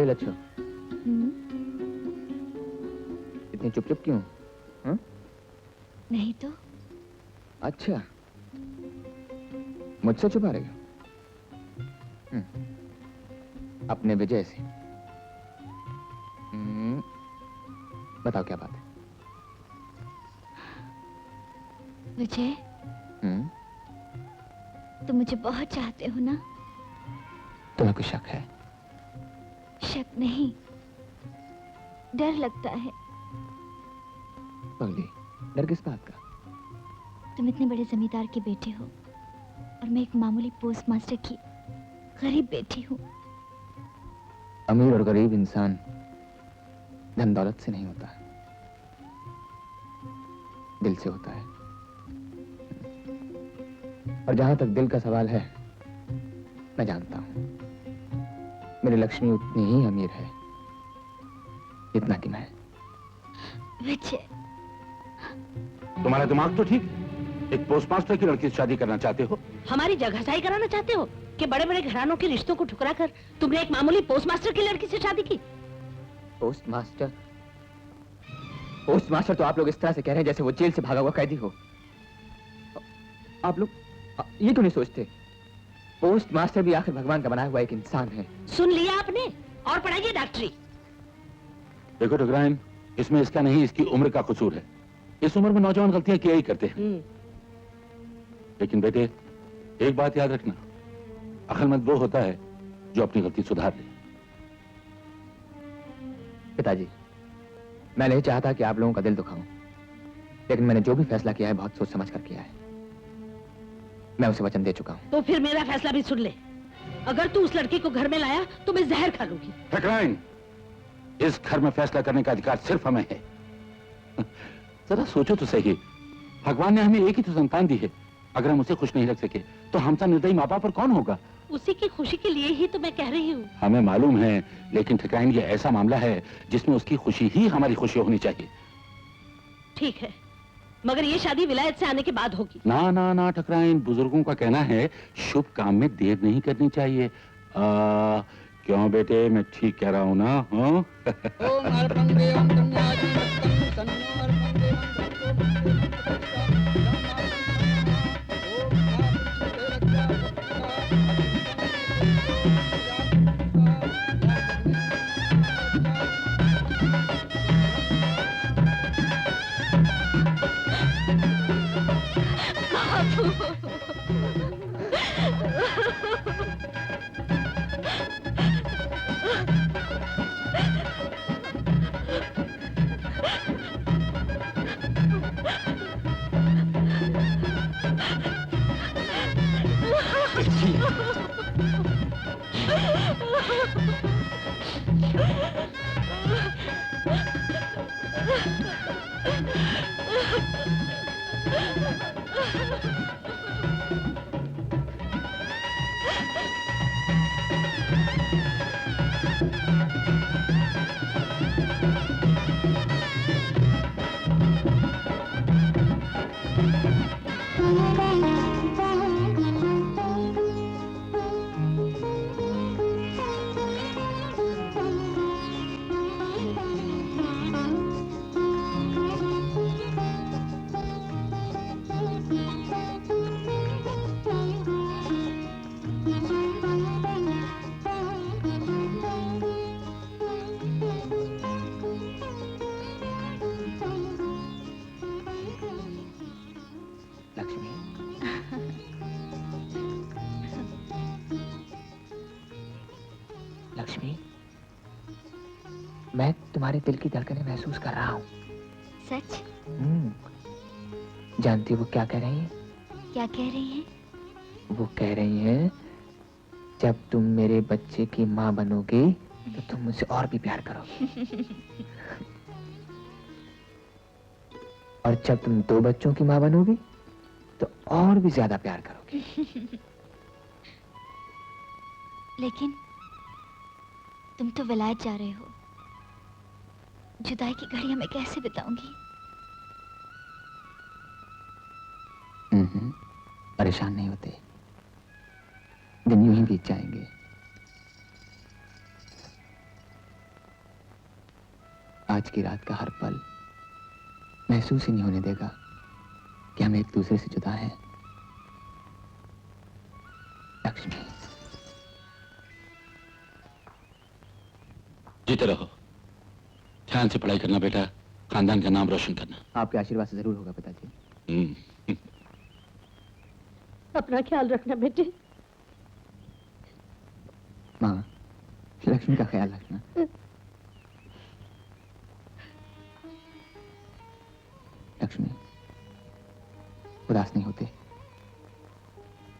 लच्छो, इतनी चुप चुप क्यों? हाँ? नहीं तो। अच्छा, मुझसे छुपा रहे हो? अपने विजय से। बताओ क्या बात है? विजय, तुम मुझे बहुत चाहते हो ना? तुम्हें कुछ शक है? शक नहीं, डर लगता है। पगली, डर किस बात का? तुम इतने बड़े जमींदार के बेटे हो और मैं एक मामूली पोस्ट मास्टर की गरीब बेटी हूँ। अमीर और गरीब इंसान धन दौलत से नहीं होता, दिल से होता है। और जहां तक दिल का सवाल है, मैं जानता हूं मेरी लक्ष्मी उतनी ही अमीर है जितना कि मैं। विजय, तुम्हारा दिमाग तो ठीक है। एक पोस्टमास्टर की लड़की से शादी करना चाहते हो? हमारी जगहसाई कराना चाहते हो कि बड़े बड़े घरानों के रिश्तों को ठुकरा कर तुमने एक मामूली पोस्टमास्टर की लड़की से शादी की? पोस्टमास्टर? पोस्टमास्टर तो आप लोग इस तरह से कह रहे हैं जैसे वो जेल से भागा हुआ कैदी हो। आप लोग ये क्यों नहीं सोचते पोस्टमास्टर भी आखिर भगवान का बनाया हुआ एक इंसान है। सुन लिया आपने? और पढ़ाइए डॉक्टरी। देखो ठुकराइन, इसमें इसका नहीं, इसकी उम्र का कसूर है। इस उम्र में नौजवान गलतियां किया ही करते हैं। लेकिन बेटे, एक बात याद रखना, अक्लमंद वो होता है जो अपनी गलती सुधार ले। पिताजी, मैं नहीं चाहता कि आप लोगों का दिल दुखाऊं, लेकिन मैंने जो भी फैसला किया है बहुत सोच समझ कर किया है। मैं उसे वचन दे चुका हूं। तो फिर मेरा फैसला भी सुन ले। अगर तू उस लड़की को घर में लाया तो मैं जहर खा लूंगी। ठकराइन, इस घर में फैसला करने का अधिकार सिर्फ हमें है। जरा सोचो तो सही, भगवान ने हमें एक ही तो संतान दी है। अगर हम उसे खुश नहीं रख सके तो हमसा निर्दयी माँ बाप पर कौन होगा? उसी की खुशी के लिए ही तो मैं कह रही हूँ। हमें मालूम है, लेकिन ठकराइन ये ऐसा मामला है जिसमें उसकी खुशी ही हमारी खुशी होनी चाहिए। ठीक है, मगर ये शादी विलायत से आने के बाद होगी। ना ना ना ठकराइन, बुजुर्गों का कहना है शुभ काम में देर नहीं करनी चाहिए। क्यों बेटे, मैं ठीक कह रहा हूँ ना? हाँ? मैं तुम्हारे दिल की धड़कनें महसूस कर रहा हूँ। सच? जानती हो वो क्या कह रही हैं? क्या कह रही हैं? वो कह रही हैं, जब तुम मेरे बच्चे की माँ बनोगी तो तुम मुझसे और भी प्यार करोगी। और जब तुम 2 बच्चों की माँ बनोगी तो और भी ज्यादा प्यार करोगी। लेकिन तुम तो विलायत जा रहे हो, जुदाई की घड़ियां मैं कैसे बिताऊंगी? परेशान नहीं होते, दिन यूं ही बीत जाएंगे। आज की रात का हर पल महसूस ही नहीं होने देगा कि हम एक दूसरे से जुदा हैं। लक्ष्मी। जीते रहो, ध्यान से पढ़ाई करना बेटा, खानदान का नाम रोशन करना। आपके आशीर्वाद से जरूर होगा पिताजी। अपना ख्याल रखना बेटे। माँ, लक्ष्मी का ख्याल रखना। लक्ष्मी, उदास नहीं होते।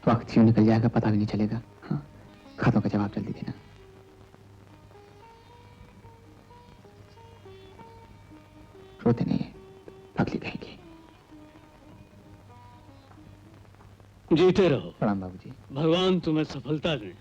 वक्त यूं निकल जाएगा, पता भी नहीं चलेगा। हाँ, खतों का जवाब जल्दी देना। रोते नहीं है, पगली कहेगी। जीते रहो। प्रणाम बाबूजी। भगवान तुम्हें सफलता दे।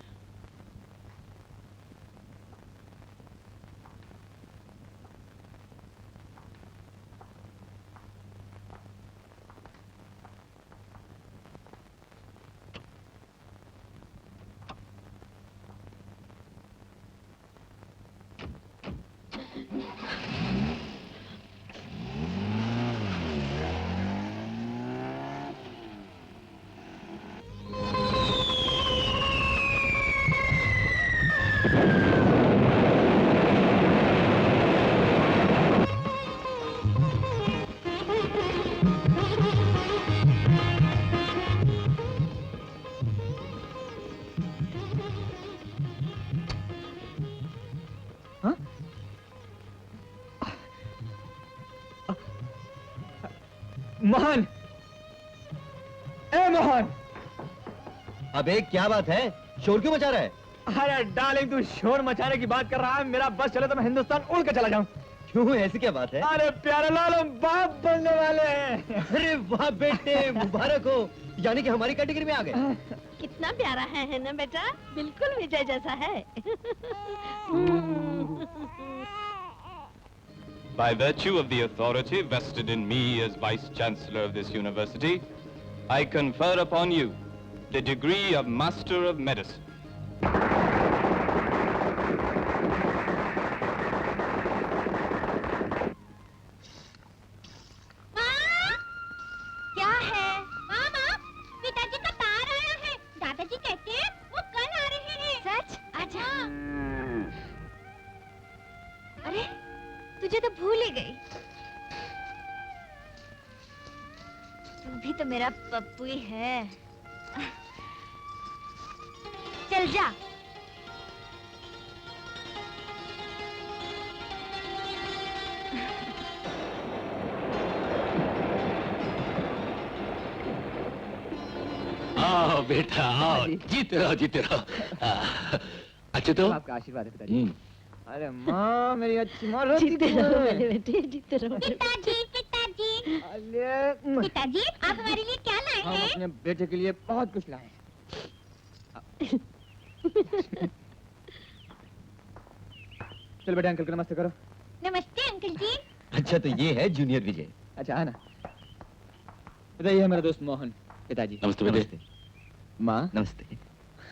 मोहन, ए मोहन। अबे क्या बात है, शोर क्यों मचा रहा है? अरे डार्लिंग, तू शोर मचाने की बात कर रहा है, मेरा बस चले तो मैं हिंदुस्तान उड़ के चला जाऊं। क्यों, ऐसी क्या बात है? अरे प्यारे लाल, हम बाप बनने वाले हैं। अरे वाह बेटे, मुबारक हो, यानी कि हमारी कैटेगरी में आ गए। कितना प्यारा है ना बेटा, बिल्कुल विजय जैसा है। By virtue of the authority vested in me as Vice Chancellor of this university, I confer upon you the degree of Master of Medicine. क्या है? मामा, पिताजी का तार आया है। दादाजी कहते हैं वो कल आ रहे हैं। सच? आजा। अरे, तुझे तो भूल ही गई। तू भी तो मेरा पप्पू ही है। चल जा। आओ बेटा आओ, जीते रहो जीते रहो। अच्छे तो आपका आशीर्वाद है पिताजी। अरे माँ, मेरी अच्छी माँ रोती जीते रहो मेरे बेटे, जीते रहो। पिताजी, पिताजी। पिताजी, आप हमारे लिए क्या लाए हम हैं? अपने बेटे के लिए बहुत कुछ लाए। चल बेटा, अंकल को नमस्ते करो। नमस्ते अंकल जी। अच्छा, तो ये है जूनियर विजय। अच्छा है ना। ये है मेरा दोस्त मोहन। पिताजी नमस्ते बेटे। माँ नमस्ते।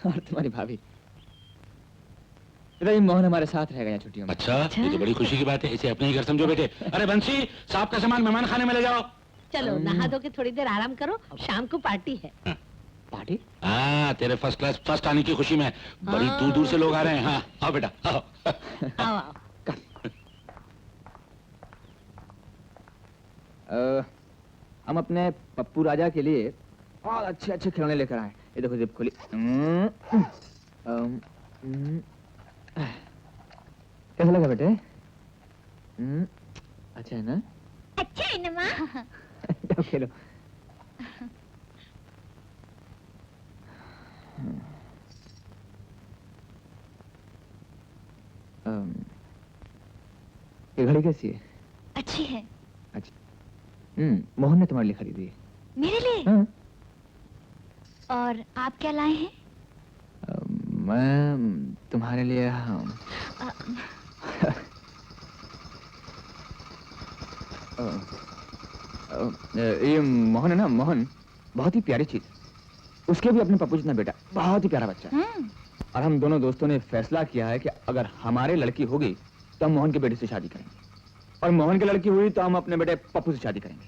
और तुम्हारी भाभी। पिताजी, मोहन हमारे साथ रहेगा यहाँ छुट्टियों में। अच्छा, ये तो बड़ी खुशी की बात है, इसे अपने ही घर समझो बेटे। अरे बंसी, साहब का सामान मेहमान खाने में ले जाओ। चलो नहा धो के थोड़ी देर आराम करो, शाम को पार्टी है। पार्टी? हाँ, तेरे फर्स्ट क्लास फर्स्ट आने की खुशी में बड़ी हाँ। दूर दूर से लोग आ रहे हैं। हाँ आओ बेटा आओ। आओ आओ। हम अपने पप्पू राजा के लिए बहुत अच्छे अच्छे खिलौने लेकर आए। ये देखो जिप खोली। कैसा लगा बेटे? अच्छा है ना? अच्छा है ना माँ? जाओ खेलो। ये घड़ी कैसी है? अच्छी है। अच्छा। मोहन ने तुम्हारे लिए खरीदी है। मेरे लिए? हाँ। और आप क्या लाए हैं? मैं तुम्हारे लिए ये मोहन है ना, मोहन बहुत ही प्यारी चीज। उसके भी अपने पप्पू जितना बेटा, बहुत ही प्यारा बच्चा है। और हम दोनों दोस्तों ने फैसला किया है कि अगर हमारे लड़की होगी तो हम मोहन के बेटे से शादी करेंगे। और मोहन की लड़की हुई तो हम अपने बेटे पप्पू से शादी करेंगे।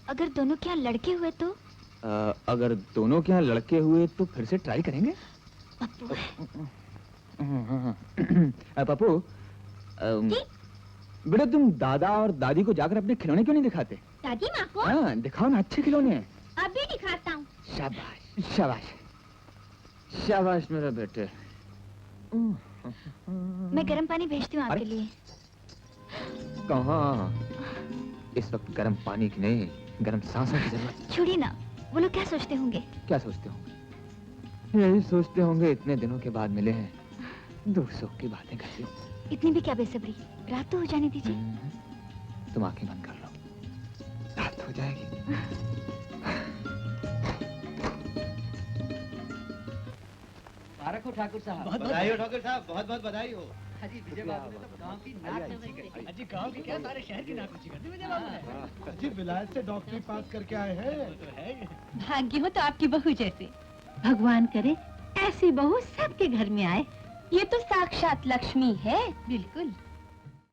अगर दोनों के यहाँ लड़के हुए तो? अगर दोनों के यहाँ लड़के हुए तो फिर से ट्राई करेंगे। पप्पू पप्पू जी? बेटा तुम दादा और दादी को जाकर अपने खिलौने क्यों नहीं दिखाते? दादी माँ को? हाँ दिखाओ ना, अच्छे खिलौने हैं। अभी दिखाता हूँ। शाबाश शाबाश शाबाश मेरे बेटे। मैं गर्म पानी भेजती हूँ आपके अरे। लिए। कहाँ? इस वक्त गर्म पानी की नहीं, गर्म सांसों की जरूरत। छोड़िए ना, वो लोग क्या सोचते होंगे? क्या सोचते होंगे? यही सोचते होंगे इतने दिनों के बाद मिले हैं, दुख सुख की बातें करते। इतनी भी क्या बेसब्री, रात तो हो जाने दीजिए। तुम आंखें बंद कर लो, रात हो जाएगी। मुबारक हो ठाकुर साहब। बधाई हो ठाकुर साहब, बहुत बहुत बधाई हो। अजी विजय बाबू ने तो गांव की नाक ऊंची कर दी। अजी गांव की क्या, सारे शहर की नाक ऊंची कर दी विजय बाबू ने। अजी विलायत से डॉक्टरी पास करके आए हैं। भाग्य हो तो आपकी बहू जैसे। भगवान करे ऐसी बहू सबके घर में आए। ये तो साक्षात लक्ष्मी है। बिल्कुल।